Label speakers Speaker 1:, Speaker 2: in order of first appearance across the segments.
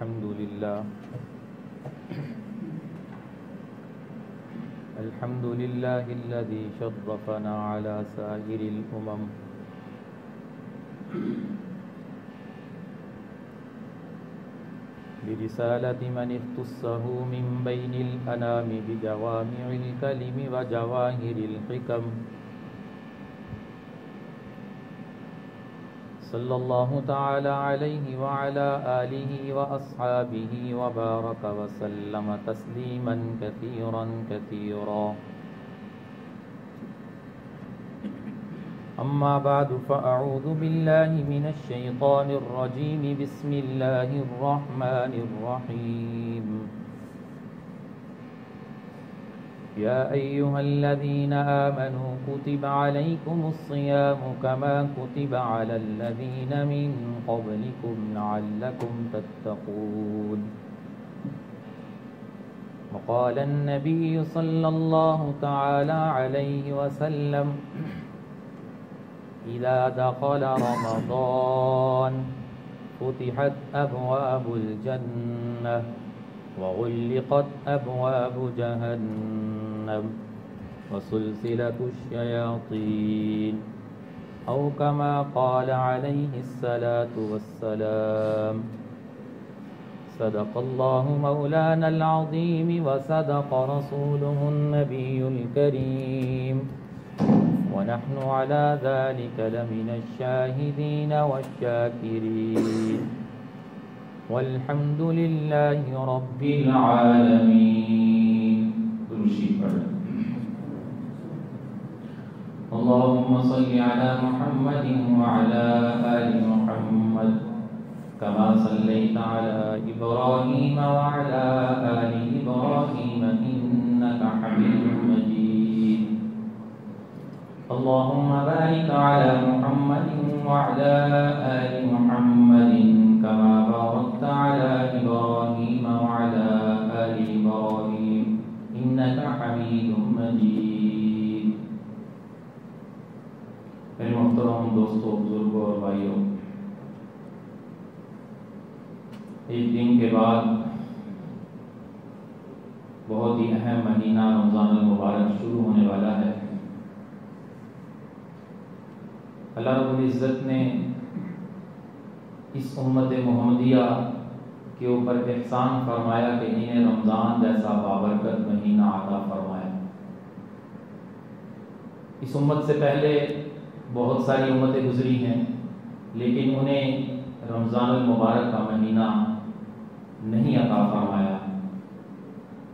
Speaker 1: الحمد لله الذي شرفنا على سائر الأمم برسالة من اختصه من بين الأنام بجوامع الكلم وجواهر الحكم صلى الله تعالى عليه وعلى آله وأصحابه وبارك وسلم تسليما كثيرا كثيرا. أما بعد فأعوذ بالله من الشيطان الرجيم. بسم الله الرحمن الرحيم. يا أيها الذين آمنوا كتب عليكم الصيام كما كتب على الذين من قبلكم لعلكم تتقون. وقال النبي صلى الله تعالى عليه وسلم إذا دخل رمضان فتحت أبواب الجنة وغلقت أبواب جهنم وسلسلة الشياطين أو كما قال عليه الصلاة والسلام. صدق الله مولانا العظيم وصدق رسوله النبي الكريم ونحن على ذلك لمن الشاهدين والشاكرين والحمد لله رب العالمين. اللهم صل على محمد وعلى آل محمد كما صليت على إبراهيم وعلى آل إبراهيم إنك حميد مجيد. اللهم بارك على محمد وعلى آل محمد كما باركت على إبراهيم وعلى آل إبراهيم إنك حميد مجيد. میرے محترم دوستوں، بزرگوں اور بھائیوں، ایک دن کے بعد بہت ہی اہم مہینہ رمضان المبارک شروع ہونے والا ہے. اللہ رب العزت نے اس امت محمدیہ کے اوپر احسان فرمایا کہ انہیں رمضان جیسا بابرکت مہینہ عطا فرمایا. اس امت سے پہلے بہت ساری امتیں گزری ہیں، لیکن انہیں رمضان المبارک کا مہینہ نہیں عطا فرمایا.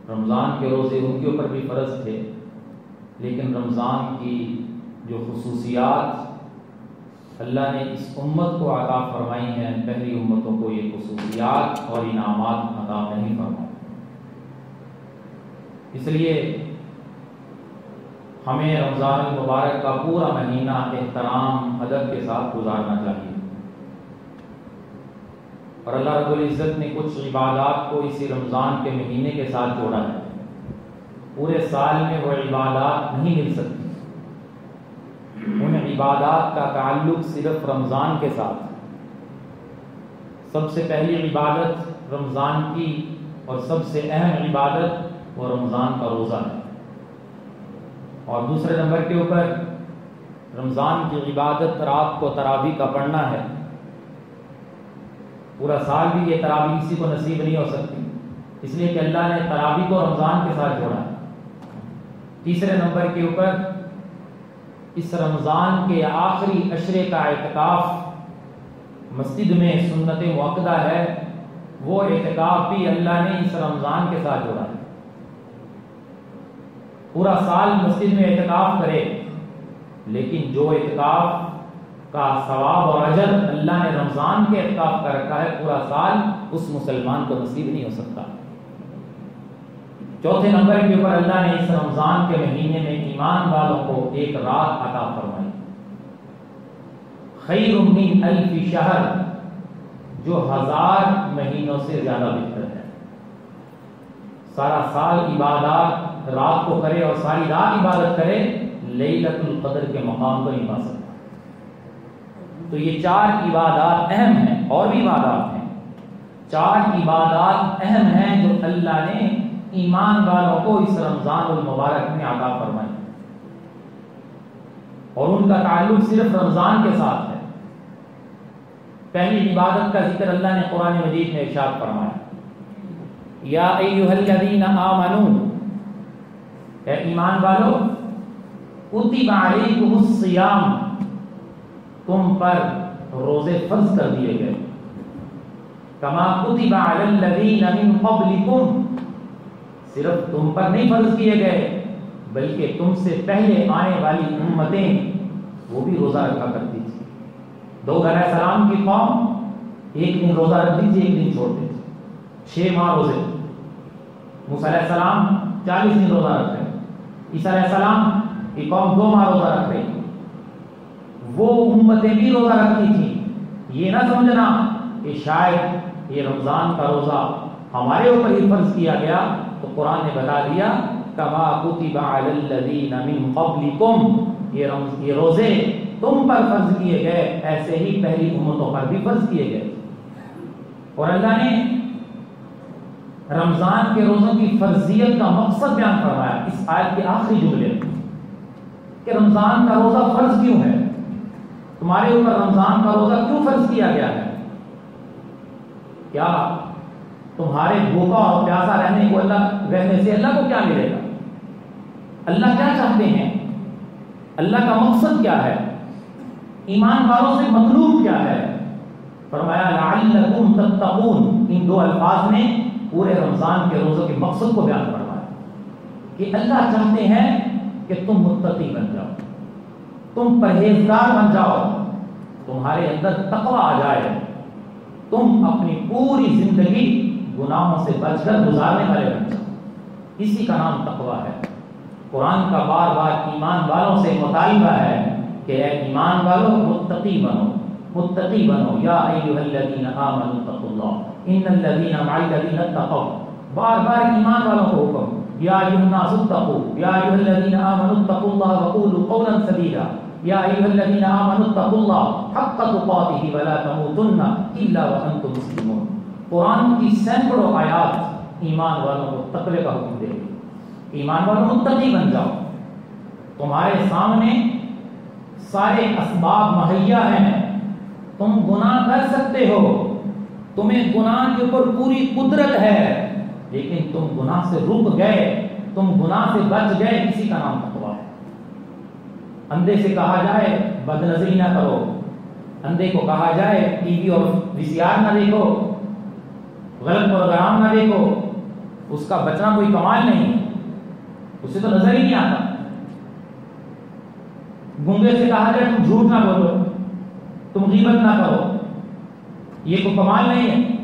Speaker 1: رمضان کے روزے ان کے اوپر بھی فرض تھے، لیکن رمضان کی جو خصوصیات اللہ نے اس امت کو عطا فرمائی ہیں، پہلی امتوں کو یہ خصوصیات اور انعامات عطا نہیں فرمائے. اس لیے ہمیں رمضان المبارک کا پورا مہینہ احترام ادب کے ساتھ گزارنا چاہیے. اور اللہ رب العزت نے کچھ عبادات کو اسی رمضان کے مہینے کے ساتھ جوڑا ہے. پورے سال میں وہ عبادات نہیں مل سکتی. ان عبادات کا تعلق صرف رمضان کے ساتھ. سب سے پہلی عبادت رمضان کی اور سب سے اہم عبادت وہ رمضان کا روزہ ہے. اور دوسرے نمبر کے اوپر رمضان کی عبادت رات کو تراویح کا پڑھنا ہے. پورا سال بھی یہ تراویح کسی کو نصیب نہیں ہو سکتی، اس لیے کہ اللہ نے تراویح کو رمضان کے ساتھ جوڑا ہے. تیسرے نمبر کے اوپر اس رمضان کے آخری عشرے کا اعتکاف مسجد میں سنت مؤکدہ ہے. وہ اعتکاف بھی اللہ نے اس رمضان کے ساتھ جوڑا ہے. پورا سال مسجد میں اعتکاف کرے، لیکن جو اعتکاف کا ثواب اور اجر اللہ نے رمضان کے اعتکاف کا رکھا ہے، پورا سال اس مسلمان کو نصیب نہیں ہو سکتا. چوتھے نمبر کے اوپر اللہ نے اس رمضان کے مہینے میں ایمان والوں کو ایک رات عطا فرمائی. خیر من الف شہر، جو 1000 مہینوں سے زیادہ بہتر ہے. سارا سال عبادات رات کو کرے اور ساری رات عبادت کرے، لیلۃ القدر کے مقام کو نہیں پا سکتا. تو یہ 4 عبادات اہم ہیں، اور بھی عبادات ہیں، 4 عبادات اہم ہیں جو اللہ نے ایمان والوں کو اس رمضان المبارک میں عطا فرمائی، اور ان کا تعلق صرف رمضان کے ساتھ ہے۔ پہلی عبادت کا ذکر اللہ نے قرآن مجید میں ارشاد فرمایا، یا ایھا الذین آمنوا، اے ایمان والو، کتب علیکم الصیام، تم پر روزے فرض کر دیے گئے، کما کتب علی الذین من قبلکم، صرف تم پر نہیں فرض کیے گئے بلکہ تم سے پہلے آنے والی امتیں وہ بھی روزہ رکھا کرتی تھی۔ داؤد علیہ السلام کی قوم ایک دن روزہ رکھتی تھی، ایک دن چھوڑتی تھی، 6 ماہ روزے۔ موسیٰ علیہ السلام 40 دن روزہ رکھتے، عیسیٰ علیہ السلام کی قوم 2 ماہ روزہ رکھ رہی، وہ امتیں بھی روزہ رکھتی تھیں۔ یہ نہ سمجھنا کہ شاید یہ رمضان کا روزہ ہمارے اوپر ہی فرض کیا گیا، تو قرآن نے بتا دیا کما کتب علی الذین من قبلکم، یہ روزے تم پر فرض کیے گئے ایسے ہی پہلی امتوں پر بھی فرض کیے گئے۔ اور اللہ نے رمضان کے روزوں کی فرضیت کا مقصد بیان فرمایا اس آیت کے آخری جملے میں، کہ رمضان کا روزہ فرض کیوں ہے، تمہارے اوپر رمضان کا روزہ کیوں فرض کیا گیا ہے؟ کیا تمہارے بھوکا اور پیاسا رہنے سے اللہ کو کیا ملے گا؟ اللہ کیا چاہتے ہیں؟ اللہ کا مقصد کیا ہے؟ ایمان والوں سے مطلوب کیا ہے؟ فرمایا لعلکم تتقون، ان 2 الفاظ نے پورے رمضان کے روزوں کے مقصد کو بیان فرمایا کہ اللہ چاہتے ہیں کہ تم متقی بن جاؤ، تم پرہیزگار بن جاؤ، تمہارے اندر تقویٰ آ جائے، تم اپنی پوری زندگی گناہوں سے بچ کر گزارنے والے بن جاؤ۔ اسی کا نام تقویٰ ہے۔ قرآن کا بار بار ایمان والوں سے مطالبہ ہے کہ اے ایمان والو متقی بنو، متقی بنو، یا ایھا الذین آمنوا اتقوا اللہ ان الذین مع الذین اتقوا، بار بار ایمان والوں کو حکم، یا ایھا الناس اتقوا، یا ایھا الذین آمنوا اتقوا اللہ وقولوا قولا سدیدا، یا ایھا الذین آمنوا اتقوا اللہ حق تقاتہ ولا تموتن الا وانتم مسلمون۔ قرآن کی سینکڑوں آیات ایمان والوں کو تقوی کا حکم دے گی، ایمان والوں متقی بن جاؤ، تمہارے سامنے سارے اسباب مہیا ہیں، تم گناہ کر سکتے ہو، تمہیں گناہ کے اوپر پوری قدرت ہے، لیکن تم گناہ سے رک گئے، تم گناہ سے بچ گئے، اسی کا نام تقویٰ ہے۔ اندھے سے کہا جائے بد نظری نہ کرو، اندھے کو کہا جائے ٹی وی اور VCR نہ دیکھو، غلط پروگرام نہ دیکھو، اس کا بچنا کوئی کمال نہیں، اسے تو نظر ہی نہیں آتا۔ گنگے سے کہا جائے تم جھوٹ نہ بولو، تم غیبت نہ کرو، یہ کوئی کمال نہیں ہے۔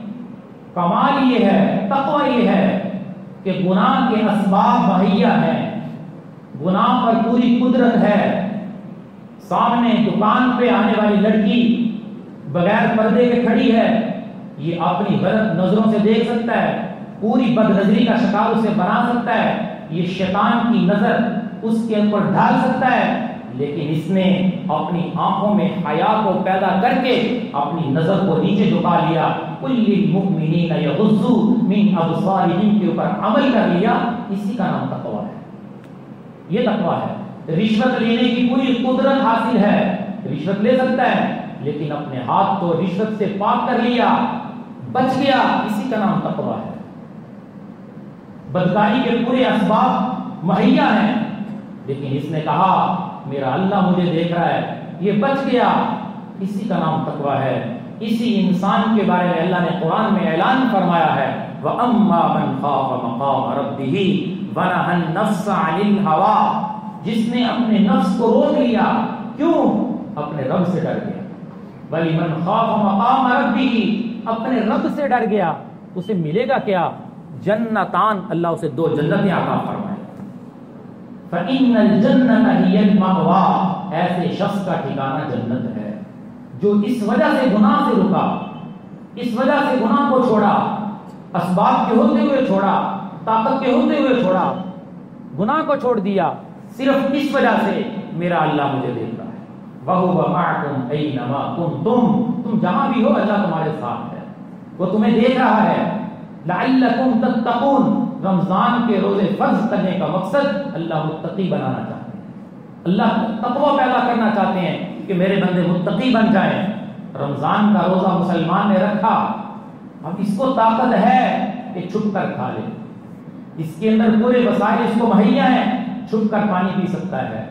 Speaker 1: کمال یہ ہے، تقویٰ یہ ہے کہ گناہ کے اسباب مہیا ہیں، گناہ پر پوری قدرت ہے، سامنے دکان پہ آنے والی لڑکی بغیر پردے کے کھڑی ہے، یہ اپنی غلط نظروں سے دیکھ سکتا ہے، پوری بد نظری کا شکار اسے بنا سکتا ہے، یہ شیطان کی نظر اس کے اوپر ڈال سکتا ہے، لیکن اس نے اپنی آنکھوں میں حیا کو پیدا کر کے اپنی نظر کو نیچے جھکا لیا، کل للمؤمنین یغضوا من ابصارہم کے اوپر عمل کر لیا، اسی کا نام تقویٰ ہے۔ یہ تقویٰ ہے۔ رشوت لینے کی پوری قدرت حاصل ہے، رشوت لے سکتا ہے، لیکن اپنے ہاتھ کو رشوت سے پاک کر لیا، بچ گیا، اسی کا نام تقویٰ ہے۔ بدکاری کے پورے اسباب مہیا ہیں، لیکن اس نے کہا میرا اللہ مجھے دیکھ رہا ہے، یہ بچ گیا، اسی کا نام تقویٰ ہے۔ اسی انسان کے بارے میں اللہ نے قرآن میں اعلان فرمایا ہے وَأَمَّا مَنْ خَافَ مَقَامَ رَبِّهِ وَنَهَى النَّفْسَ عَنِ الْهَوَىٰ، جس نے اپنے نفس کو روک لیا، کیوں؟ اپنے رب سے ڈر گیا۔ وَلِمَنْ خَافَ مَقَامَ رَبِّهِ، اپنے رب سے ڈر گیا، اسے ملے گا کیا؟ جنتان، اللہ اسے 2 جنتیں عطا فرمائے۔ فَإِنَّ الْجَنَّةَ هِيَ الْمَأْوَىٰ، ایسے شخص کا ٹھکانہ جنت ہے جو اس وجہ سے گناہ سے رکا، اس وجہ سے گناہ کو چھوڑا، اسباب کے ہوتے ہوئے چھوڑا، طاقت کے ہوتے ہوئے چھوڑا، گناہ کو چھوڑ دیا، صرف اس وجہ سے میرا اللہ مجھے دیکھ رہا ہے۔ وَهُوَ مَعَكُمْ أَيْنَمَا كُنتُمْ، تم جہاں بھی ہو اللہ تمہارے ساتھ ہے۔ وہ تمہیں دیکھ رہا ہے. لعلکم تتقون، رمضان کے روزے فرض کرنے کا مقصد اللہ متقی بنانا چاہتے ہیں، اللہ تقوی پیدا کرنا چاہتے ہیں کہ میرے بندے متقی بن جائیں. رمضان کا روزہ مسلمان نے رکھا، اب اس کو طاقت ہے کہ چھپ کر کھا لے، اس کے اندر پورے وسائل اس کو مہیا ہیں، چھپ کر پانی پی سکتا ہے،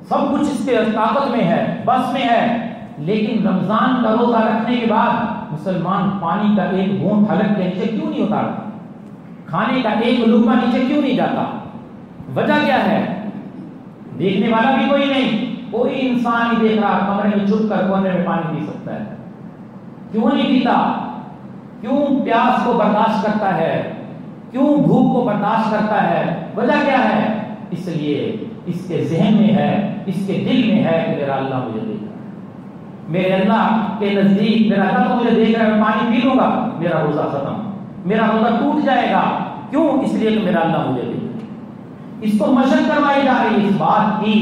Speaker 1: سب کچھ اس کے طاقت میں ہے، بس میں ہے. لیکن رمضان کا روزہ رکھنے کے بعد مسلمان پانی کا ایک بوند حلق کے نیچے کیوں نہیں اتارتا، کھانے کا ایک لقمہ نیچے کیوں نہیں جاتا؟ وجہ کیا ہے؟ دیکھنے والا بھی کوئی نہیں، کوئی انسان ہی دیکھ رہا، کمرے میں چھپ کر کونے میں پانی پی سکتا ہے. کیوں نہیں پیتا؟ کیوں پیاس کو برداشت کرتا ہے؟ کیوں بھوک کو برداشت کرتا ہے؟ وجہ کیا ہے؟ اس لیے اس کے ذہن میں ہے، اس کے دل میں ہے کہ میرا اللہ مجھے دیکھ رہا ہے، میرے اللہ کے نزدیک میرا اللہ تو مجھے دیکھ رہا ہے، میں پانی پی لوں گا میرا روزہ ختم، میرا روزہ ٹوٹ جائے گا. کیوں؟ اس لیے کہ میرا اللہ مجھے دیکھ رہا ہے. اس کو مشق کروائی جا رہی ہے اس بات کی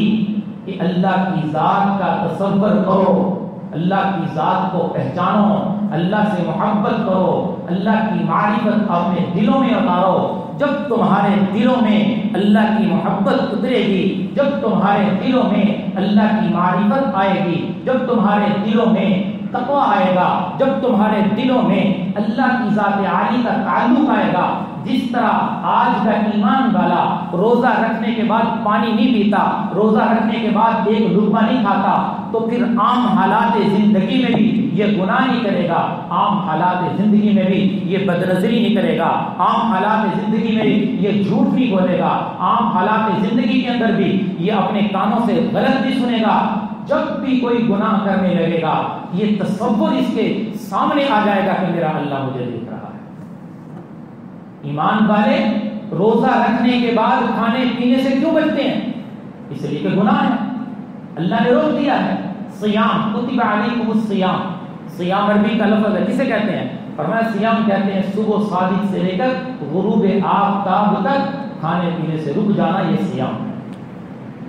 Speaker 1: کہ اللہ کی ذات کا تصور کرو، اللہ کی ذات کو پہچانو، اللہ سے محبت کرو، اللہ کی معرفت اپنے دلوں میں اتارو. جب تمہارے دلوں میں اللہ کی محبت اترے گی، جب تمہارے دلوں میں اللہ کی معرفت آئے گی، جب تمہارے دلوں میں تقوی آئے گا، جب تمہارے دلوں میں اللہ کی ذات عالی کا تعلق آئے گا. جس طرح آج کا ایمان والا روزہ رکھنے کے بعد پانی نہیں پیتا، روزہ رکھنے کے بعد ایک لقمہ نہیں کھاتا، تو پھر عام حالات زندگی میں بھی یہ گناہ نہیں کرے گا، عام حالات زندگی میں بھی یہ بدنظری نہیں کرے گا، عام حالات زندگی میں بھی یہ جھوٹ نہیں بولے گا، عام حالات زندگی کے اندر بھی یہ اپنے کانوں سے غلط بھی سنے گا. جب بھی کوئی گناہ کرنے لگے گا یہ تصور اس کے سامنے آ جائے گا کہ میرا اللہ مجھے دیکھ رہا ہے. ایمان والے روزہ رکھنے کے بعد کھانے پینے سے کیوں بچتے ہیں؟ اس لیے کہ گناہ ہے، اللہ نے روک دیا ہے. صیام کتب علیکم الصیام، صیام عربی کا لفظ ہے، کسے کہتے ہیں؟ فرمایا صیام کہتے ہیں صبح صادق سے لے کر غروب آفتاب تک کھانے پینے سے رک جانا، یہ صیام ہے،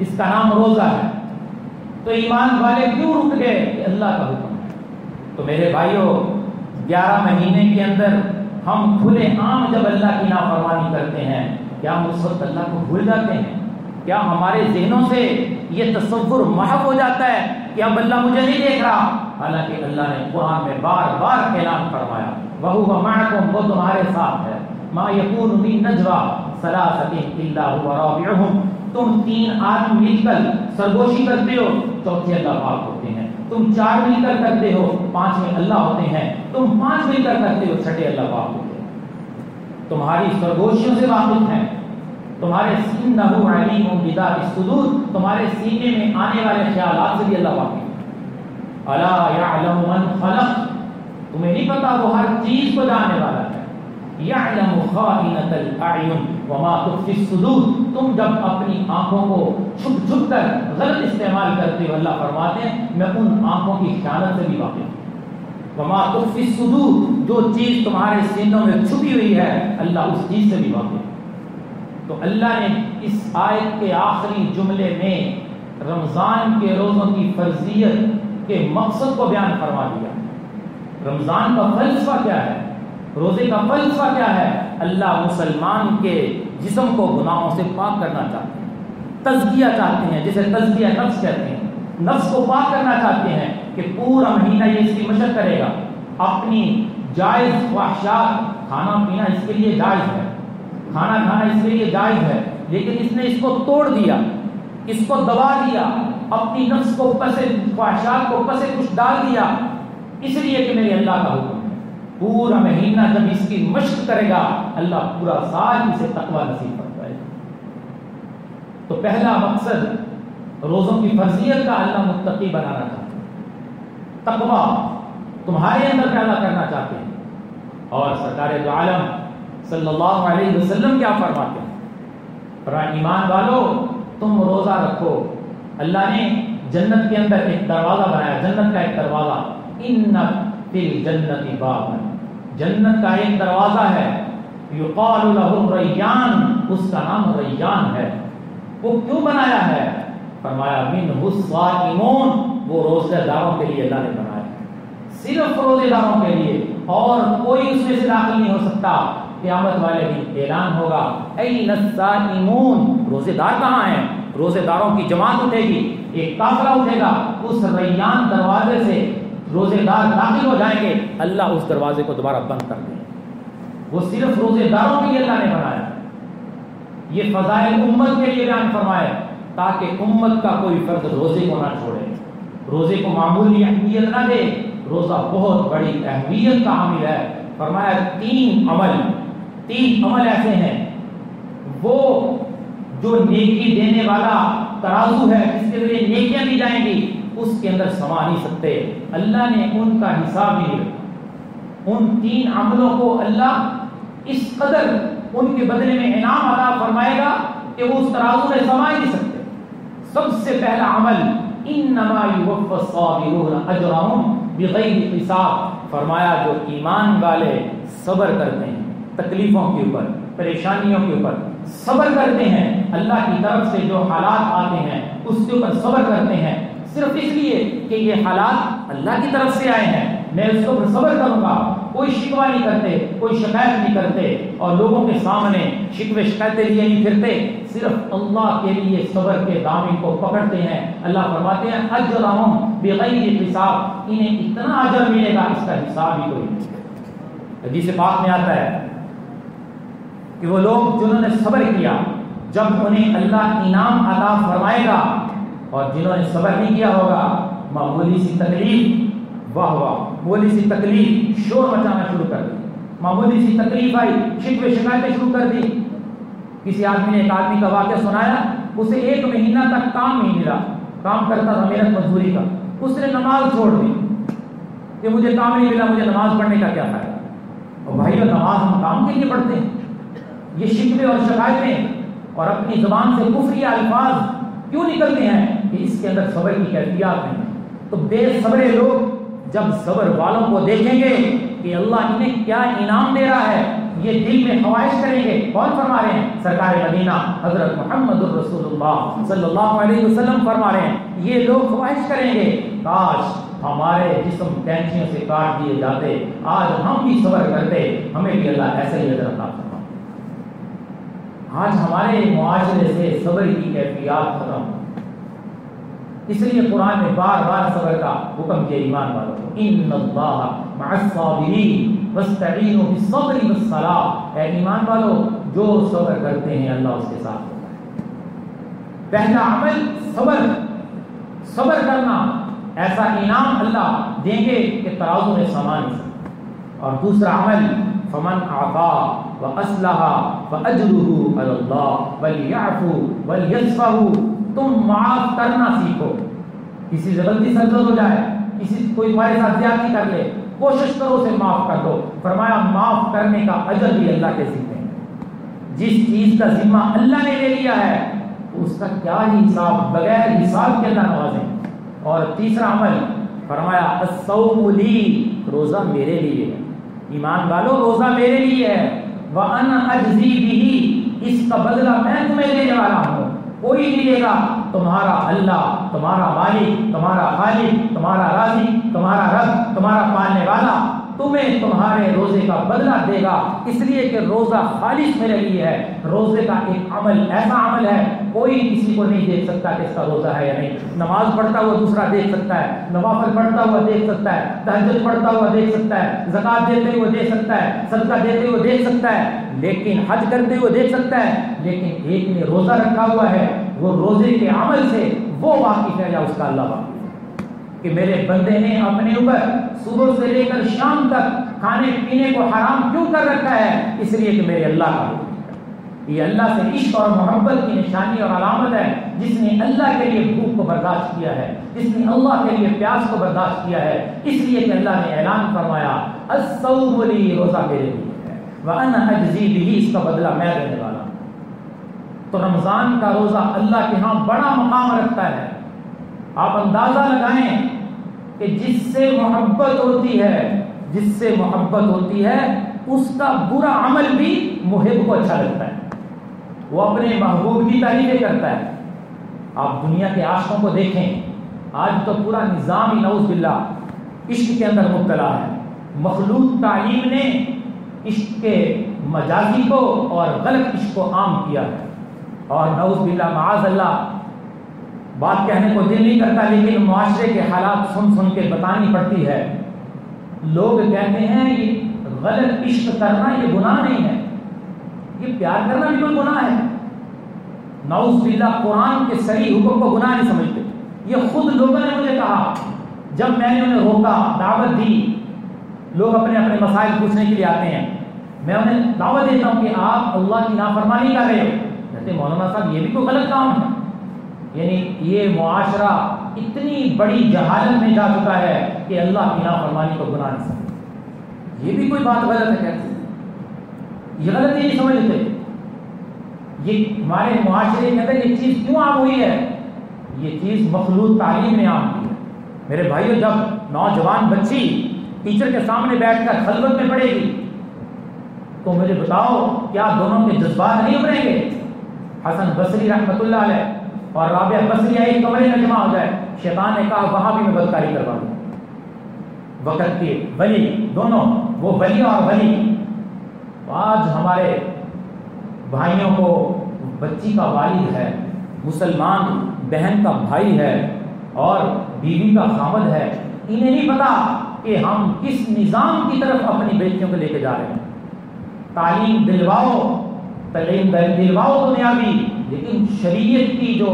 Speaker 1: اس کا نام روزہ ہے. تو ایمان والے کیوں رک گئے؟ کہ اللہ کا حکم ہے. تو میرے بھائیوں 11 مہینے کے اندر ہم کھلے عام جب اللہ کی نافرمانی کرتے ہیں، کیا ہم اس وقت اللہ کو بھول جاتے ہیں؟ کیا ہمارے ذہنوں سے یہ تصور محو ہو جاتا ہے کہ اب اللہ مجھے نہیں دیکھ رہا؟ حالانکہ اللہ نے قرآن میں بار بار اعلان فرمایا وَهُوَ مَعَكُمْ، وہ تمہارے ساتھ ہے. مَا يَكُونُ مِن نَجْوَىٰ ثَلَاثَةٍ إِلَّا هُوَ رَابِعُهُمْ، تم 3 آدمی مل کر سرگوشی کرتے ہو، چوتھے اللہ پاک ہوتے ہیں. تم 4 مل کر کرتے ہو، 5ویں اللہ ہوتے ہیں. تم 5 مل کر کرتے ہو، 6ٹھے اللہ پاک ہوتے ہیں. تمہاری سرگوشیوں سے واقف ہیں، تمہارے إِنَّهُ عَلِيمٌ بِذَاتِ الصُّدُورِ، تمہارے سینے میں آنے والے خیالات سے بھی اللہ واقف ہے. أَلَا يَعْلَمُ مَنْ خَلَقَ، تمہیں نہیں پتا وہ ہر چیز کو جاننے والا ہے. يَعْلَمُ خَائِنَةَ الْأَعْيُنِ وَمَا تُخْفِي الصُّدُورُ، تم جب اپنی آنکھوں کو چھپ چھپ کر غلط استعمال کرتے ہو، اللہ فرماتے ہیں میں ان آنکھوں کی خیانت سے بھی واقف ہوں. وَمَا تُخْفِي الصُّدُورُ، جو چیز تمہارے سینوں میں چھپی ہوئی ہے اللہ اس چیز سے بھی واقف ہے. تو اللہ نے اس آیت کے آخری جملے میں رمضان کے روزوں کی فرضیت کے مقصد کو بیان فرما دیا. رمضان کا فلسفہ کیا ہے، روزے کا فلسفہ کیا ہے؟ اللہ مسلمان کے جسم کو گناہوں سے پاک کرنا چاہتے ہیں، تزکیہ چاہتے ہیں، جسے تزکیہ نفس کہتے ہیں. نفس کو پاک کرنا چاہتے ہیں کہ پورا مہینہ یہ اس کی مشق کرے گا، اپنی جائز خواہشات، کھانا پینا اس کے لیے جائز ہے، کھانا کھانا اس کے لیے جائز ہے، لیکن اس نے اس کو توڑ دیا، اس کو دبا دیا، اپنی نفس کو پسے خواہشات کو پسے کچھ ڈال دیا، اس لیے کہ میرے اللہ کا حکم ہے. پورا مہینہ جب اس کی مشق کرے گا اللہ پورا سال اسے تقوی نصیب کرتا ہے. تو پہلا مقصد روزوں کی فرضیت کا اللہ متقی بنانا چاہتے ہیں، تقوی تمہارے اندر پیدا کرنا چاہتے ہیں. اور سرکار دو عالم صلی اللہ علیہ وسلم کیا فرماتے ہیں؟ فرمایا ایمان والو تم روزہ رکھو. اللہ نے جنت کے اندر ایک دروازہ بنایا، جنت کا ایک دروازہ، ان فی الجنت بابا، جنت کا ایک دروازہ ہے، یقال له الریان، اس کا نام ریان ہے. وہ کیوں بنایا ہے؟ فرمایا منہ الصائمون، وہ روزہ داروں کے لیے اللہ نے بنایا ہے، صرف روزے داروں کے لیے. اور کوئی اس میں سے داخل نہیں ہو سکتا۔ قیامت والے دن اعلان ہوگا این الصائمون، روزے دار کہاں ہیں؟ روزے داروں کی جماعت اٹھے گی، ایک قافلہ اٹھے گا، اس ریان دروازے سے روزے دار داخل ہو جائیں گے، اللہ اس دروازے کو دوبارہ بند کر دے۔ وہ صرف روزے داروں کے لیے اللہ نے بنایا، یہ فضائل امت کے لیے بیان فرمایا تاکہ امت کا کوئی فرد روزے کو نہ چھوڑے، روزے کو معمولی اہمیت نہ دے۔ روزہ بہت بڑی اہمیت کا حامل ہے۔ فرمایا تین عمل ایسے ہیں وہ جو نیکی دینے والا ترازو ہے جس کے ذریعے نیکیاں دی جائیں گی اس کے اندر سما نہیں سکتے، اللہ نے ان کا حساب ہی رکھا۔ ان تین عملوں کو اللہ اس قدر ان کے بدلے میں انعام عطا فرمائے گا کہ وہ اس ترازو میں سما ہی نہیں سکتے۔ سب سے پہلا عمل انما یوفی الصابرون اجرهم بغیر حساب، فرمایا جو ایمان والے صبر کرتے ہیں تکلیفوں کے اوپر، پریشانیوں کے اوپر صبر کرتے ہیں، اللہ کی طرف سے جو حالات آتے ہیں اس کے اوپر صبر کرتے ہیں، صرف اس لیے کہ یہ حالات اللہ کی طرف سے آئے ہیں، میں اس کے اوپر صبر کروں گا، کوئی شکوہ نہیں کرتے، کوئی شکایت نہیں کرتے اور لوگوں کے سامنے شکوے شکایتیں لیے نہیں پھرتے، صرف اللہ کے لیے صبر کے دامن کو پکڑتے ہیں۔ اللہ فرماتے ہیں اجرہم بغیر حساب، انہیں اتنا اجر ملے گا اس کا حساب ہی کوئی نہیں۔ حدیث پاک میں آتا ہے کہ وہ لوگ جنہوں نے صبر کیا جب انہیں اللہ انعام عطا فرمائے گا، اور جنہوں نے صبر نہیں کیا ہوگا معمولی سی تکلیف، واہ واہ، معمولی سی تکلیف شور مچانا شروع کر دی، معمولی سی تکلیف آئی شکوے شکایتیں شروع کر دی۔ کسی آدمی نے ایک آدمی کا واقعہ سنایا، اسے 1 مہینہ تک کام نہیں ملا، کام کرتا تھا محنت مزدوری کا، اس نے نماز چھوڑ دی کہ مجھے کام نہیں ملا، مجھے نماز پڑھنے کا کیا فائدہ۔ اور بھائی نماز ہم کام کے لیے پڑھتے ہیں، یہ شکوے اور شکایتیں اور اپنی زبان سے کفری الفاظ کیوں نکلتے ہیں کہ اس کے اندر صبر کی کیفیات نہیں۔ تو بے صبرے لوگ جب صبر والوں کو دیکھیں گے کہ اللہ انہیں کیا انعام دے رہا ہے، یہ دل میں خواہش کریں گے۔ کون فرما رہے ہیں؟ سرکار مدینہ حضرت محمد الرسول اللہ صلی اللہ علیہ وسلم فرما رہے ہیں، یہ لوگ خواہش کریں گے کاش ہمارے جسم ٹینشنوں سے کاٹ دیے جاتے، آج ہم بھی صبر کرتے، ہمیں بھی اللہ ایسا ہی اجر عطا فرمائے۔ آج ہمارے معاشرے سے صبر کی کیفیات ختم، اس لیے قرآن میں بار بار صبر کا حکم کیا ایمان والوں کو، ان اللہ مع الصابرین واستعینوا بالصبر والصلاۃ، اے ایمان والو جو صبر کرتے ہیں اللہ اس کے ساتھ ہوتا ہے۔ پہلا عمل صبر کرنا، ایسا انعام اللہ دیں گے کہ ترازو میں سما نہیں سکتا۔ اور دوسرا عمل فمن اعطا واصلح فاجرہ علی اللہ وليعفوا وليصفحوا، تم معاف کرنا سیکھو۔ کسی سے غلطی سے ہو جائے، کوئی تمہارے ساتھ زیادتی کر لے، کوشش کرو اسے معاف کر دو۔ فرمایا معاف کرنے کا اجر بھی اللہ کے ذمہ ہے۔ جس چیز کا ذمہ اللہ نے لے لیا ہے اس کا کیا ہی حساب، بغیر حساب کے اللہ نوازیں۔ اور تیسرا عمل فرمایا الصوم لی، روزہ میرے لیے ہے، ایمان والو روزہ میرے لیے ہے، وَأَنَا أَجْزِي بِهِ، اس کا بدلہ میں تمہیں دینے والا ہوں، کوئی نہیں دے گا، تمہارا اللہ، تمہارا مالک، تمہارا خالق، تمہارا رازق، تمہارا رب، تمہارا پالنے والا تمہیں تمہارے روزے کا بدلہ دے گا، اس لیے کہ روزہ خالص میرے لیے ہے۔ روزے کا ایک عمل ایسا عمل ہے کوئی کسی کو نہیں دیکھ سکتا کہ اس کا روزہ ہے یا نہیں۔ نماز پڑھتا ہوا دوسرا دیکھ سکتا ہے، نوافل پڑھتا ہوا دیکھ سکتا ہے، تہجد پڑھتا ہوا دیکھ سکتا ہے، زکوٰۃ دیتے ہوئے دیکھ سکتا ہے، صدقہ دیتے ہوئے دیکھ سکتا ہے، لیکن حج کرتے ہوئے دیکھ سکتا ہے، لیکن ایک نے روزہ رکھا ہوا ہے، وہ روزے کے عمل سے وہ واقف ہے یا اس کا اللہ واقف ہے کہ میرے بندے نے اپنے اوپر صبح سے لے کر شام تک کھانے پینے کو حرام کیوں کر رکھا ہے، اس لیے کہ میرے اللہ کا حکم ہے۔ یہ اللہ سے عشق اور محبت کی نشانی اور علامت ہے، جس نے اللہ کے لیے بھوک کو برداشت کیا ہے، جس نے اللہ کے لیے پیاس کو برداشت کیا ہے، اس لیے کہ اللہ نے اعلان فرمایا الصوم لی، روزہ میرے لیے ہے، وَأَنَا أَجْزِي بِهِ، اس کا بدلہ میں دینے والا ہوں۔ تو رمضان کا روزہ اللہ کے ہاں بڑا مقام رکھتا ہے۔ آپ اندازہ لگائیں کہ جس سے محبت ہوتی ہے اس کا برا عمل بھی محب کو اچھا لگتا ہے، وہ اپنے محبوب کی تعریفیں کرتا ہے۔ آپ دنیا کے عاشقوں کو دیکھیں، آج تو پورا نظام ہی نعوذ باللہ عشق کے اندر مبتلا ہے، مخلوط تعلیم نے عشق کے مجازی کو اور غلط عشق کو عام کیا ہے، اور نعوذ باللہ معاذ اللہ، بات کہنے کو دل نہیں کرتا لیکن معاشرے کے حالات سن سن کے بتانی پڑتی ہے۔ لوگ کہتے ہیں یہ غلط عشق کرنا یہ گناہ نہیں ہے، یہ پیار کرنا بھی کوئی گناہ ہے۔ نعوذ باللہ قرآن کے صریح حکم کو گناہ نہیں سمجھتے۔ یہ خود لوگوں نے مجھے کہا جب میں نے انہیں روکا، دعوت دی، لوگ اپنے اپنے مسائل پوچھنے کے لیے آتے ہیں، میں انہیں دعوت دیتا ہوں کہ آپ اللہ کی نافرمانی کر رہے ہو، کہتے مولانا صاحب یہ بھی کوئی غلط کام ہے۔ یعنی یہ معاشرہ اتنی بڑی جہالت میں جا چکا ہے کہ اللہ کی نافرمانی کو گناہ نہیں سمجھتے، یہ بھی کوئی بات غلط ہے کہتے ہیں، یہ غلط نہیں سمجھتے۔ یہ ہمارے معاشرے کے اندر یہ چیز کیوں عام ہوئی ہے؟ یہ چیز مخلوط تعلیم نے عام کی ہے۔ میرے بھائیو، جب نوجوان بچی ٹیچر کے سامنے بیٹھ کر خلوت میں پڑھے گی تو مجھے بتاؤ کیا دونوں کے جذبات نہیں ابھریں گے؟ حسن بصری رحمۃ اللہ علیہ اور رابعہ بصریہ ایک کمرے میں جمع ہو جائے، شیطان نے کہا وہاں بھی میں بدکاری کروا دوں۔ وقت کے ولی دونوں، وہ ولی اور ولی، آج ہمارے بھائیوں کو بچی کا والد ہے، مسلمان بہن کا بھائی ہے اور بیوی کا خاوند ہے، انہیں نہیں پتا کہ ہم کس نظام کی طرف اپنی بیٹیوں کو لے کے جا رہے ہیں۔ تعلیم دلواؤ دنیاوی، لیکن شریعت کی جو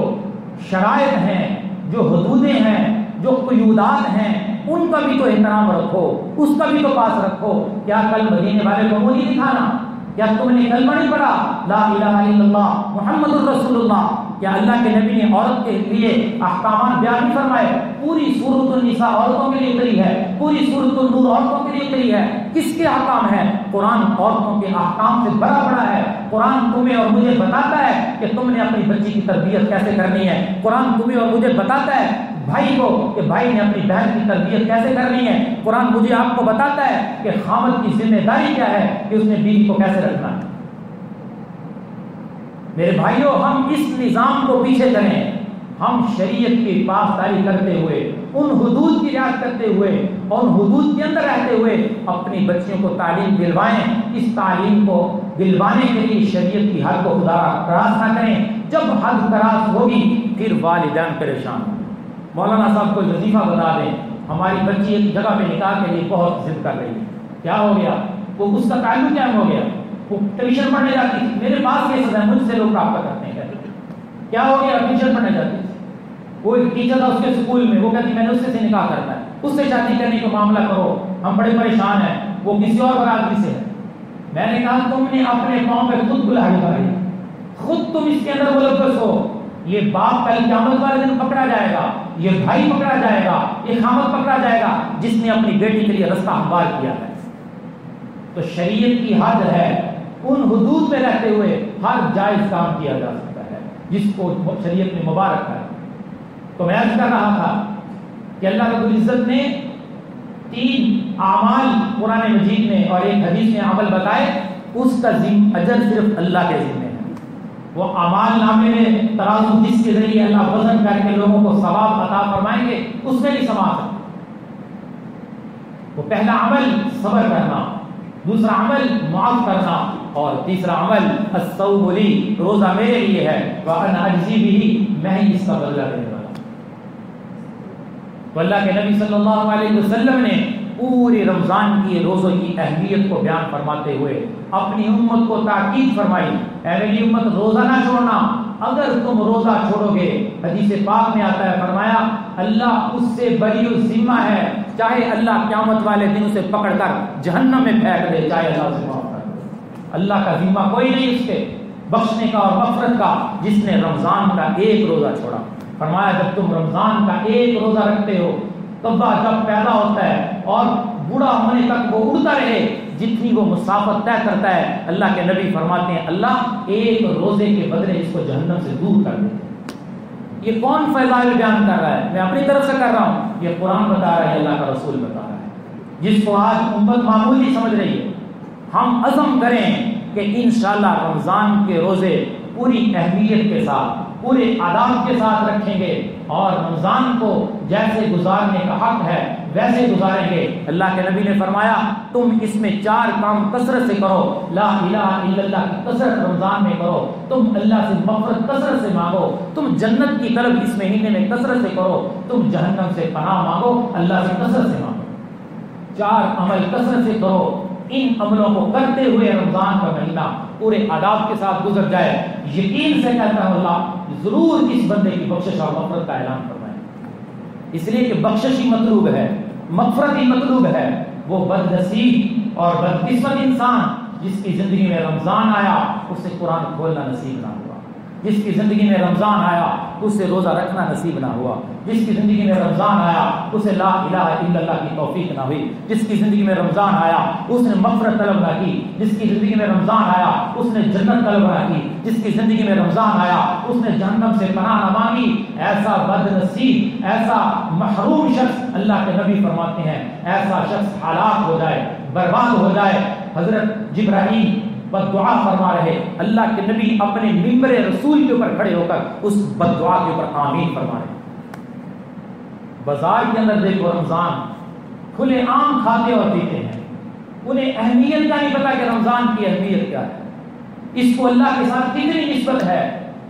Speaker 1: شرائط ہیں، جو حدودیں ہیں، جو قیودات ہیں، ان کا بھی تو احترام رکھو، اس کا بھی تو پاس رکھو۔ کیا کل مدینے والے کو منہ نہیں دکھانا؟ کیا تم نے کلمہ نہیں پڑھا لا الہ الا اللہ محمد الرسول اللہ؟ کیا اللہ کے نبی نے عورت کے لیے احکامات بیان نہیں فرمائے؟ پوری سورۃ النساء عورتوں کے لیے اتری ہے، پوری سورۃ النور عورتوں کے لیے اتری ہے۔ کس کے احکام ہیں؟ قرآن عورتوں کے احکام سے بڑا ہے۔ قرآن تمہیں اور مجھے بتاتا ہے کہ تم نے اپنی بچی کی تربیت کیسے کرنی ہے۔ قرآن تمہیں اور مجھے بتاتا ہے بھائی کو کہ بھائی نے اپنی بہن کی تربیت کیسے کرنی ہے۔ قرآن مجھے آپ کو بتاتا ہے کہ خاوند کی ذمہ داری کیا ہے کہ اس نے بیوی کو کیسے رکھنا ہے۔ میرے بھائیوں، ہم اس نظام کو پیچھے کریں، ہم شریعت کی پاسداری کرتے ہوئے، ان حدود کی رعایت کرتے ہوئے اور ان حدود کے اندر رہتے ہوئے اپنی بچیوں کو تعلیم دلوائیں۔ اس تعلیم کو دلوانے کے لیے شریعت کی حد کو خدا کراس نہ کریں۔ جب حد کراس ہوگی پھر والدین پریشان ہوں۔ مولانا صاحب کو وظیفہ بتا دیں، ہماری بچی ایک جگہ پہ نکاح کے لیے بہت ضد کر رہی ہے، کیا ہو گیا؟ وہ اس کا تعلق کیا ہو گیا؟ وہ ٹیوشن پڑھنے جاتی تھی، میرے پاس کیسز ہے، مجھ سے لوگ رابطہ کرتے ہیں، کیا ہو گیا؟ ٹیوشن پڑھنے جاتی تھی، وہ ایک ٹیچر تھا اس کے اسکول میں، وہ کہتی میں نے اس سے نکاح کرنا ہے، اس سے شادی کرنے کو معاملہ کرو، ہم بڑے پریشان ہیں، وہ کسی اور برادری سے ہے۔ میں نے کہا تم نے اپنے پاؤں پہ خود گلاہی ماری، خود تم اس کے اندر ملوث ہو۔ یہ باپ کل قیامت والے دن پکڑا جائے گا، یہ بھائی پکڑا جائے گا، یہ خامد پکڑا جائے گا جس نے اپنی بیٹی کے لیے رستہ ہموار کیا ہے۔ تو شریعت کی حد ہے، ان حدود میں رہتے ہوئے ہر جائز کام کیا جا سکتا ہے جس کو شریعت نے مبارک ہے۔ تو میں عرض کر رہا تھا کہ اللہ رب العزت نے 3 اعمال قرآن مجید میں اور ایک حدیث میں عمل بتائے، اس کا اجر صرف اللہ کے ذمہ ہے۔ وہ اعمال نامے میں ترازو جس کے ذریعے اللہ وزن کر کے لوگوں کو ثواب عطا فرمائیں گے، اس میں بھی ثواب ہے۔ وہ پہلا عمل صبر کرنا، دوسرا عمل معاف کرنا، اور تیسرا عمل الصوم لی، روزہ میرے لیے ہے، وانا اجزی بہ، میں ہی اس کا بدلہ دینے والا ہوں۔ تو اللہ کے نبی صلی اللہ علیہ وسلم نے پورے رمضان کی روزوں کی اہمیت کو بیان فرماتے ہوئے اپنی امت کو تاکید فرمائی، اے میری امت روزہ نہ چھوڑنا، اگر تم روزہ چھوڑو گے، حدیث پاک میں آتا ہے، فرمایا اللہ اس سے بری الذمہ ہے، چاہے اللہ قیامت والے دن اسے پکڑ کر جہنم میں پھینک دے، چاہے اللہ سے معاف کر دے۔ اللہ کا ذمہ کوئی نہیں اس کے بخشنے کا اور مغفرت کا، جس نے رمضان کا ایک روزہ چھوڑا۔ فرمایا جب تم رمضان کا ایک روزہ رکھتے ہو، تبا جب پیدا ہوتا ہے اور بوڑھا ہونے تک وہ اڑتا رہے، جتنی وہ مسافت طے کرتا ہے، اللہ کے نبی فرماتے ہیں اللہ ایک روزے کے بدلے اس کو جہنم سے دور کر دیتے ہیں۔ یہ کون فضائل بیان کر رہا ہے؟ میں اپنی طرف سے کر رہا ہوں، یہ قرآن بتا رہا ہے، اللہ کا رسول بتا رہا ہے، جس کو آج امت معمولی سمجھ رہی ہے۔ ہم عزم کریں کہ انشاءاللہ رمضان کے روزے پوری اہمیت کے ساتھ، پورے آداب کے ساتھ رکھیں گے، اور رمضان کو جیسے گزارنے کا حق ہے ویسے گزاریں گے۔ اللہ کے نبی نے فرمایا تم اس میں 4 کام کثرت سے کرو، لا الہ الا اللہ کی کثرت رمضان میں کرو، تم اللہ سے مغفرت کثرت سے مانگو، تم جنت کی طلب اس مہینے میں کثرت سے کرو، تم جہنم سے پناہ مانگو، اللہ سے کثرت سے مانگو۔ 4 عمل کثرت سے کرو، ان عملوں کو کرتے ہوئے رمضان کا مہینہ پورے آداب کے ساتھ گزر جائے، یقین سے کہتا ہوں اللہ ضرور اس بندے کی بخشش اور مغفرت کا اعلان فرمائے۔ اس لیے کہ بخشش ہی مطلوب ہے، مغفرت ہی مطلوب ہے۔ وہ بد نصیب اور بدقسمت انسان جس کی زندگی میں رمضان آیا اسے قرآن کھولنا نصیب نہ ہوا، جس کی زندگی میں رمضان آیا اسے روزہ رکھنا نصیب نہ ہوا، جس کی زندگی میں رمضان آیا اسے لا الہ الا اللہ کی توفیق نہ ہوئی، جس کی زندگی میں رمضان آیا اس نے مغفرت طلب نہ کی، جس کی زندگی میں رمضان آیا اس نے جنت طلب نہ کی، جس کی زندگی میں رمضان آیا اس نے جہنم سے پناہ نہ مانگی، ایسا بد نصیب، ایسا محروم شخص اللہ کے نبی فرماتے ہیں ایسا شخص ہلاک ہو جائے، برباد ہو جائے۔ حضرت جبرائیل بد دعا فرما رہے، اللہ کے نبی اپنے ممبر رسول کے اوپر کھڑے ہو کر اس بد دعا کے اوپر آمین فرما رہے۔ بازار کے اندر دیکھو رمضان کھلے عام کھاتے اور پیتے ہیں، انہیں اہمیت کا نہیں پتا کہ رمضان کی اہمیت کیا ہے، اس کو اللہ کے ساتھ کتنی نسبت ہے۔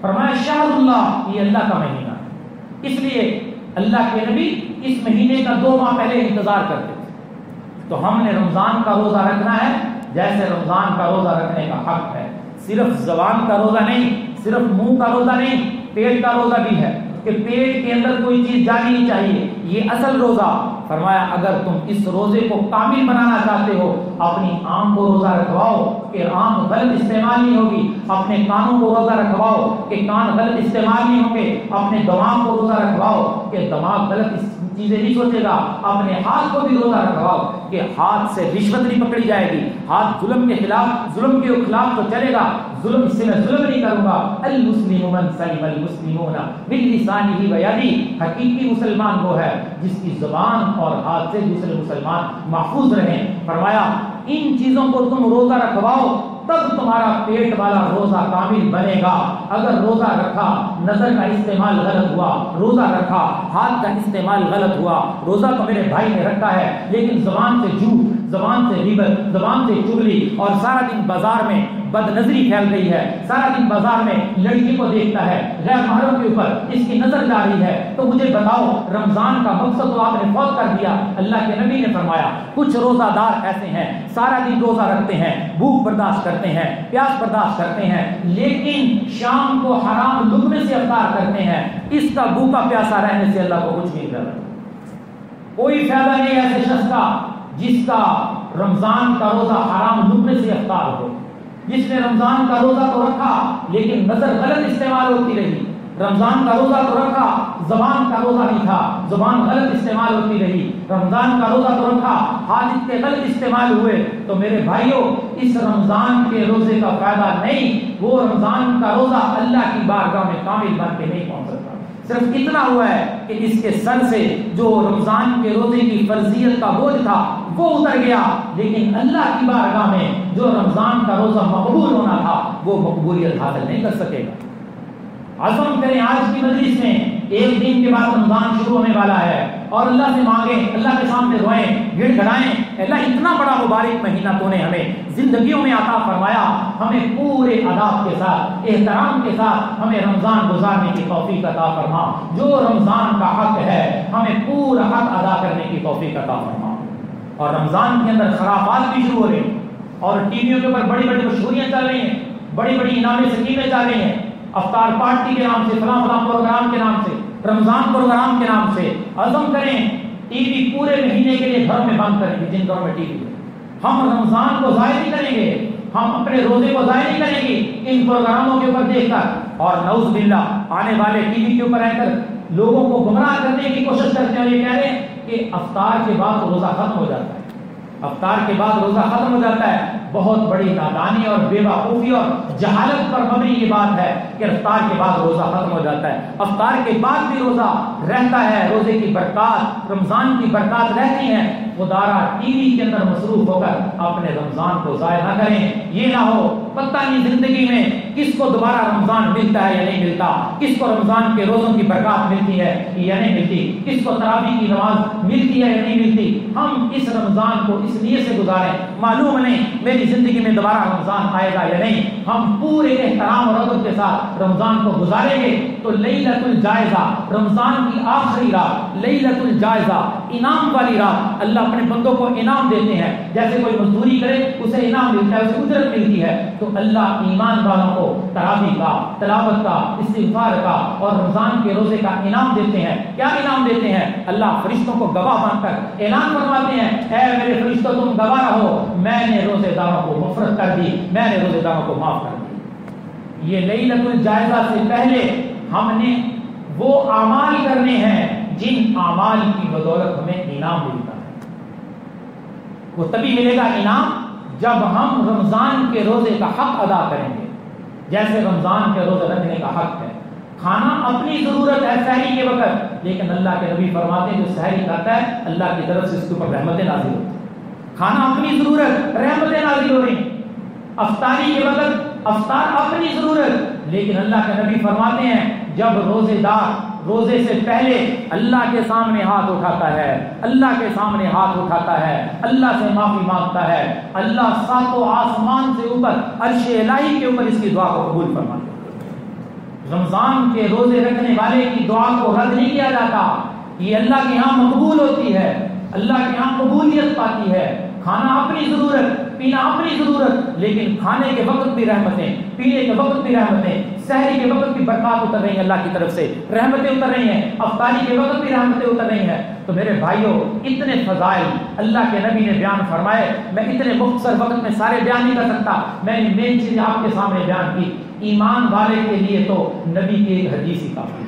Speaker 1: فرمایا شہر اللہ، یہ اللہ کا مہینہ ہے، اس لیے اللہ کے نبی اس مہینے کا 2 ماہ پہلے انتظار کرتے تھے۔ تو ہم نے رمضان کا روزہ رکھنا ہے جیسے رمضان کا روزہ رکھنے کا حق ہے، صرف زبان کا روزہ نہیں، صرف منہ کا روزہ نہیں، پیٹ کا روزہ بھی ہے کہ پیٹ کے اندر کوئی چیز جانی نہیں چاہیے، یہ اصل روزہ۔ فرمایا اگر تم اس روزے کو کامل بنانا چاہتے ہو اپنی آنکھ کو روزہ رکھواؤ کہ آنکھ غلط استعمال نہیں ہوگی، اپنے کانوں کو روزہ رکھواؤ کہ کان غلط استعمال نہیں ہوں گے، اپنے دماغ کو روزہ رکھواؤ کہ دماغ غلط چیزیں نہیں سوچے گا، اپنے ہاتھ کو بھی روزہ رکھواؤ کہ ہاتھ سے رشوت نہیں پکڑی جائے گی، ہاتھ ظلم کے خلاف تو چلے گا، ظلم اس سے میں ظلم نہیں کروں گا۔ المسلم من سلم المسلمون من لسانه ويده، حقیقی مسلمان وہ ہے جس کی زبان اور ہاتھ سے دوسرے مسلمان محفوظ رہیں۔ فرمایا ان چیزوں کو تم روزہ رکھواؤ تب تمہارا پیٹ والا روزہ کامل بنے گا۔ اگر روزہ رکھا نظر کا استعمال غلط ہوا، روزہ رکھا ہاتھ کا استعمال غلط ہوا، روزہ تو میرے بھائی نے رکھا ہے لیکن زبان سے جھوٹ، زبان سے غیبت، زبان سے چغلی، اور سارا دن بازار میں بد نظری پھیل رہی ہے، سارا دن بازار میں لڑکی کو دیکھتا ہے، غیر محرم کے اوپر اس کی نظر جا رہی ہے، تو مجھے بتاؤ رمضان کا مقصد تو آپ نے فوت کر دیا۔ اللہ کے نبی نے فرمایا کچھ روزہ دار ایسے ہیں سارا دن روزہ رکھتے ہیں، بھوک برداشت کرتے ہیں، پیاس برداشت کرتے ہیں، لیکن شام کو حرام لقمے سے افطار کرتے ہیں، اس کا بھوکا پیاسا رہنے سے اللہ کو کچھ نہیں کرنا، کوئی فائدہ نہیں ایسے شخص کا جس کا رمضان کا روزہ حرام لقمے سے افطار ہو، جس نے رمضان کا روزہ تو رکھا لیکن نظر غلط استعمال ہوتی رہی، رمضان کا روزہ تو رکھا زبان کا روزہ نہیں تھا، زبان غلط استعمال ہوتی رہی، رمضان کا روزہ تو رکھا ہاتھ کے غلط استعمال ہوئے، تو میرے بھائیوں اس رمضان کے روزے کا فائدہ نہیں، وہ رمضان کا روزہ اللہ کی بارگاہ میں کامل بن کے نہیں پہنچ سکتا۔ صرف اتنا ہوا ہے کہ اس کے سر سے جو رمضان کے روزے کی فرضیت کا بوجھ تھا وہ اتر گیا، لیکن اللہ کی بارگاہ میں جو رمضان کا روزہ مقبول ہونا تھا وہ مقبولیت حاصل نہیں کر سکے گا۔ عزم کریں آج کی مجلس میں، ایک دن کے بعد رمضان شروع ہونے والا ہے، اور اللہ سے مانگیں، اللہ کے سامنے روئیں، گڑ گڑائیں، اللہ اتنا بڑا مبارک مہینہ تو نے ہمیں زندگیوں میں عطا فرمایا، ہمیں پورے آداب کے ساتھ احترام کے ساتھ ہمیں رمضان گزارنے کی توفیق عطا فرما، جو رمضان کا حق ہے ہمیں پورا حق ادا کرنے کی توفیق عطا فرما۔ اور رمضان کے اندر خرافات بھی شروع ہو رہے ہیں، اور ٹی ویوں کے اوپر بڑی بڑی مشہوریاں چل رہی ہیں، بڑی بڑی انعامی سکیمیں چل رہی ہیں، افطار پارٹی کے نام سے، فلاں فلاں پروگرام کے نام سے، رمضان پروگرام کے نام سے۔ عزم کریں ٹی وی پورے مہینے کے لیے گھروں میں بند کریں گے، جن گھروں میں ٹی وی ہے، ہم رمضان کو ضائع نہیں کریں گے، ہم اپنے روزے کو ضائع نہیں کریں گے ان پروگراموں کے اوپر دیکھ کر، اور نعوذ باللہ آنے والے ٹی وی کے اوپر رہ کر لوگوں کو گمراہ کرنے کی کوشش کرتے ہیں، اور یہ کہہ رہے ہیں کہ افطار کے بعد روزہ ختم ہو جاتا ہے، افطار کے بعد روزہ ختم ہو جاتا ہے۔ بہت بڑی نادانی اور بے وقوفی اور جہالت پر مبنی یہ بات ہے کہ افطار کے بعد روزہ ختم ہو جاتا ہے، افطار کے بعد بھی روزہ رہتا ہے، روزے کی برکات، رمضان کی برکات رہتی ہیں۔ خدارا ٹی وی کے اندر مصروف ہو کر اپنے رمضان کو ضائع نہ کریں، یہ نہ ہو پتہ نہیں زندگی میں کس کو دوبارہ رمضان ملتا ہے یا نہیں ملتا، کس کو رمضان کے روزوں کی برکات ملتی ہے یا نہیں ملتی، کس کو تراویح کی نماز ملتی ہے یا نہیں ملتی۔ ہم اس رمضان کو اس نیت سے گزاریں، معلوم نہیں میری زندگی میں دوبارہ رمضان آئے گا یا نہیں، ہم پورے احترام اور ادب کے ساتھ رمضان کو گزاریں گے تو لیلۃ الجائزہ، رمضان کی آخری رات، لیلۃ الجائزہ، انعام والی رات، اللہ اپنے بندوں کو انعام دیتے ہیں۔ جیسے کوئی مزدوری کرے اسے انعام ملتا ہے، اسے اجرت ملتی ہے، تو اللہ ایمان والوں کو تراویح کا، تلاوت کا، استغفار کا اور رمضان کے روزے کا انعام دیتے ہیں۔ کیا انعام دیتے ہیں؟ اللہ فرشتوں کو گواہ مان کر اعلان فرماتے ہیں، اے میرے فرشتوں تم گواہ رہو، میں نے روزے داروں کو مغفرت کر دی، میں نے روزے داروں کو معاف کر دی۔ یہ لیلۃ الجائزہ سے پہلے ہم نے وہ اعمال کرنے ہیں جن اعمال کی بدولت ہمیں انعام ملتا ہے۔ وہ تبھی ملے گا انعام جب ہم رمضان کے روزے کا حق ادا کریں گے۔ جیسے رمضان کے روزے رکھنے کا حق ہے، کھانا اپنی ضرورت ہے سحری کے وقت، لیکن اللہ کے نبی فرماتے ہیں جو سحری کھاتا ہے اللہ کی طرف سے اس کے اوپر رحمتیں نازل ہوتی ہیں۔ کھانا اپنی ضرورت، رحمتیں نازل ہو رہی ہیں۔ افطاری کے وقت افطار اپنی ضرورت، لیکن اللہ کے نبی فرماتے ہیں جب روزے دار روزے سے پہلے اللہ کے سامنے ہاتھ اٹھاتا ہے، اللہ کے سامنے ہاتھ اٹھاتا ہے، اللہ سے معافی مانگتا ہے، اللہ ساتوں آسمان سے اوپر عرش الہی کے اوپر اس کی دعا کو قبول فرماتا ہے۔ رمضان کے روزے رکھنے والے کی دعا کو رد نہیں کیا جاتا، یہ اللہ کے ہاں مقبول ہوتی ہے، اللہ کے ہاں قبولیت پاتی ہے۔ کھانا اپنی ضرورت، پینا اپنی ضرورت، لیکن کھانے کے وقت بھی رحمتیں، پینے کے وقت بھی رحمتیں، سحری کے وقت بھی برکات اتر رہی ہیں، اللہ کی طرف سے رحمتیں اتر رہی ہیں، افطاری کے وقت بھی رحمتیں اتر رہی ہیں۔ تو میرے بھائیوں، اتنے فضائل اللہ کے نبی نے بیان فرمائے، میں اتنے مختصر وقت میں سارے بیان نہیں کر سکتا، میں نے مین چیزیں آپ کے سامنے بیان کی۔ ایمان والے کے لیے تو نبی کی ایک حدیث ہی کافی ہے،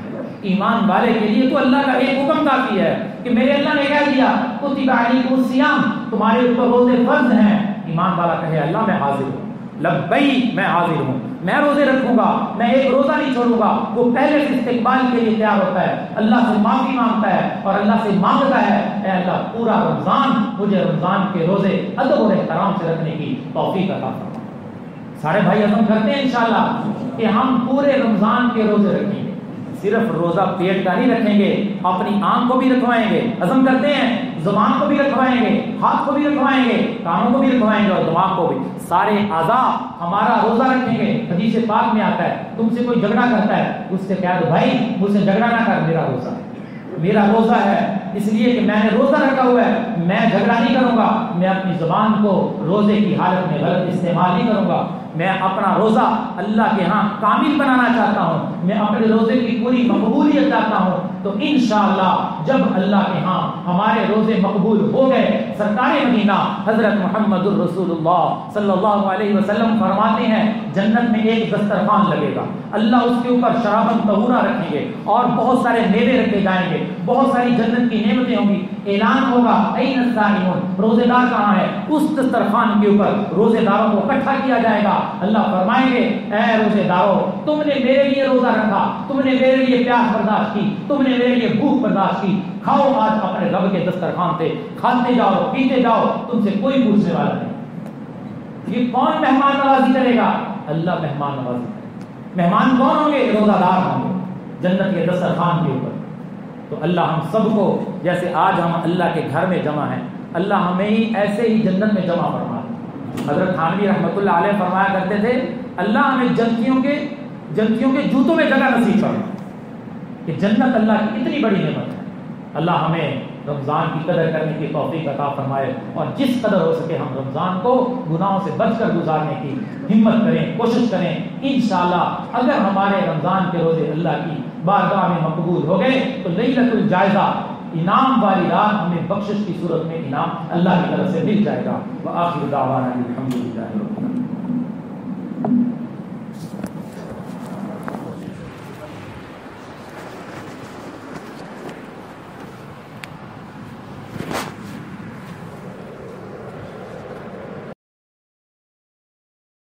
Speaker 1: ایمان والے کے لیے تو اللہ کا ایک حکم کافی ہے کہ میرے اللہ نے کہہ دیا کتب علیکم الصیام، تمہارے اوپر روزے فرض ہیں۔ ایمان والا کہے اللہ میں حاضر ہوں، لبیک میں حاضر ہوں، میں روزے رکھوں گا، میں ایک روزہ نہیں چھوڑوں گا۔ وہ پہلے سے استقبال کے لیے تیار ہوتا ہے، اللہ سے معافی مانگتا ہے اور اللہ سے مانگتا ہے اے اللہ پورا رمضان مجھے رمضان کے روزے ادب اور احترام سے رکھنے کی توفیق عطا فرما۔ سارے بھائی عزم کرتے ہیں انشاءاللہ کہ ہم پورے رمضان کے روزے رکھیں گے، صرف روزہ پیٹ کا نہیں رکھیں گے، اپنی آنکھ کو بھی رکھوائیں گے، عزم کرتے ہیں زبان کو بھی رکھوائیں گے، ہاتھ کو بھی رکھوائیں گے، کانوں کو بھی رکھوائیں گے اور دماغ کو بھی، سارے اعضاء ہمارا روزہ رکھیں گے۔ حدیث پاک میں آتا ہے تم سے کوئی جھگڑا کرتا ہے اس سے کہہ دو بھائی مجھ سے جھگڑا نہ کر، میرا روزہ ہے، میرا روزہ ہے، اس لیے کہ میں نے روزہ رکھا ہوا ہے، میں جھگڑا نہیں کروں گا، میں اپنی زبان کو روزے کی حالت میں غلط استعمال نہیں کروں گا، میں اپنا روزہ اللہ کے ہاں کامل بنانا چاہتا ہوں، میں اپنے روزے کی پوری مقبولیت چاہتا ہوں۔ تو انشاءاللہ جب اللہ کے ہاں ہمارے روزے مقبول ہو گئے، سرکار مدینہ حضرت محمد الرسول اللہ صلی اللہ علیہ وسلم فرماتے ہیں جنت میں ایک دسترخوان لگے گا، اللہ اس کے اوپر شرابن طہورا رکھیں گے اور بہت سارے میوے رکھے جائیں گے، بہت ساری جنت کی نعمتیں ہوں گی۔ اعلان ہوگا این الصائمون، روزے دار کہاں ہے؟ اس دسترخوان کے اوپر روزے داروں کو اکٹھا کیا جائے گا، اللہ فرمائیں گے اے روزے داروں تم نے میرے لیے روزہ رکھا، تم نے میرے لیے پیاس برداشت کی، تم نے میرے لیے بھوک برداشت کی، کھاؤ آج اپنے رب کے دسترخوان سے، کھاتے جاؤ پیتے جاؤ، تم سے کوئی پوچھنے والا نہیں۔ یہ کون مہمان نوازی کرے گا؟ اللہ مہمان نوازی کرے گا۔ مہمان کون ہوں گے؟ روزہ دار ہوں گے جنت کے دسترخوان کے اوپر۔ تو اللہ ہم سب کو جیسے آج ہم اللہ کے گھر میں جمع ہیں، اللہ ہمیں ہی ایسے ہی جنت میں جمع فرما۔ حضرت تھانوی رحمۃ اللہ علیہ فرمایا کرتے تھے اللہ ہمیں جنتیوں کے جوتوں میں جگہ نصیب فرما، کہ جنت اللہ کی اتنی بڑی نعمت ہے۔ اللہ ہمیں رمضان کی قدر کرنے کی توفیق عطا فرمائے اور جس قدر ہو سکے ہم رمضان کو گناہوں سے بچ کر گزارنے کی ہمت کریں، کوشش کریں۔ انشاءاللہ اگر ہمارے رمضان کے روزے اللہ کی بارگاہ میں مقبول ہو گئے تو لیلۃ الجائزہ انعام والی رات ہمیں بخشش کی صورت میں انعام اللہ کی طرف سے مل جائے گا۔ وآخر دعوانا الحمدللہ رب العالمین۔